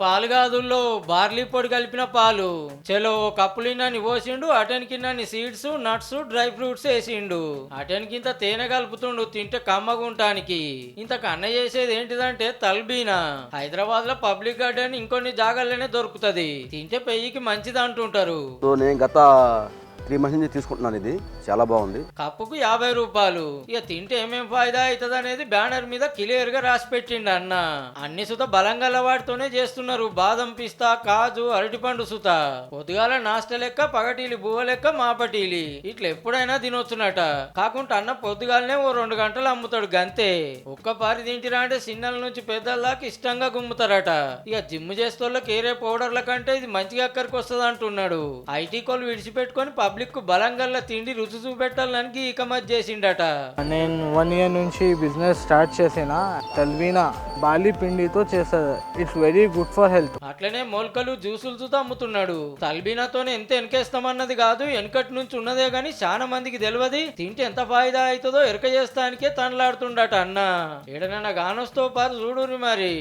పాలు కాదుల్లో బార్లీ పొడి కలిపిన పాలు. చలో కప్పులిన్నని పోసిండు, అటెన్కిన్నని సీడ్స్ నట్స్ డ్రై ఫ్రూట్స్ వేసిండు. అటెన్కింత తేనె కలుపుతుండు తింటే కమ్మగుంటానికి. ఇంతకు అన్న చేసేది ఏంటిదంటే తల్బీనా. హైదరాబాద్ లో పబ్లిక్ గార్డెన్ ఇంకొన్ని జాగాల్లోనే దొరుకుతది. తింటే పెయ్యికి మంచిది అంటుంటారు. సో నేను గత 3 months నుంచి తీసుకుంటున్నాను. ఇది చాలా బాగుంది. కప్పుకు 50 రూపాయలు. ఇక తింటే ఏమేం ఫాయిదా అవుతుంది అనేది బ్యానర్ మీద క్లియర్ గా రాసి పెట్టిండు అన్న. అన్ని సుత బలంగల వాటితోనే చేస్తున్నారు. బాదం పిస్తా కాజు అరటిపండు సుత. పొద్దుగాల నాస్ట లెక్క పగటీలి బువ్వ లెక్క మాపటీలి ఇట్లా ఎప్పుడైనా తినొచ్చునట. కాకుండా అన్న పొద్దుగాలనే ఓ 2 గంటలు అమ్ముతాడు గంతే. ఒక్కపారి తింటిరా అంటే చిన్నల నుంచి పెద్దల్లాకి ఇష్టంగా గుమ్ముతారట. ఇక జిమ్ చేస్తోళ్ళకి ఏరే పౌడర్ల కంటే ఇది మంచిగా అక్కడికి వస్తుంది అంటున్నాడు. ఐటీ కోళ్ళు విడిచిపెట్టుకొని పబ్లిక్ కు బలంగల్లా తిండి రుచి చూపెట్టాలని ఇకమత్ చేసిండట. నేను 1 year నుంచి బిజినెస్ స్టార్ట్ చేసిన. తల్వీనా బాలి పిండితో చేస్తారు. It's very good for health. అట్లనే మొలకలు జ్యూసులు చూతా అమ్ముతున్నాడు. తల్బీనాతోనే ఎంత వెనకేస్తామన్నది కాదు, వెనకటి నుంచి ఉన్నదే గాని చాలా మందికి తెలియదు. తింటే ఎంత ఫాయిదా అవుతుందో ఎరక చేస్తానికే తనలాడుతుండట అన్న. ఏడనన్నా గానొస్తో పాటు చూడుని మరి.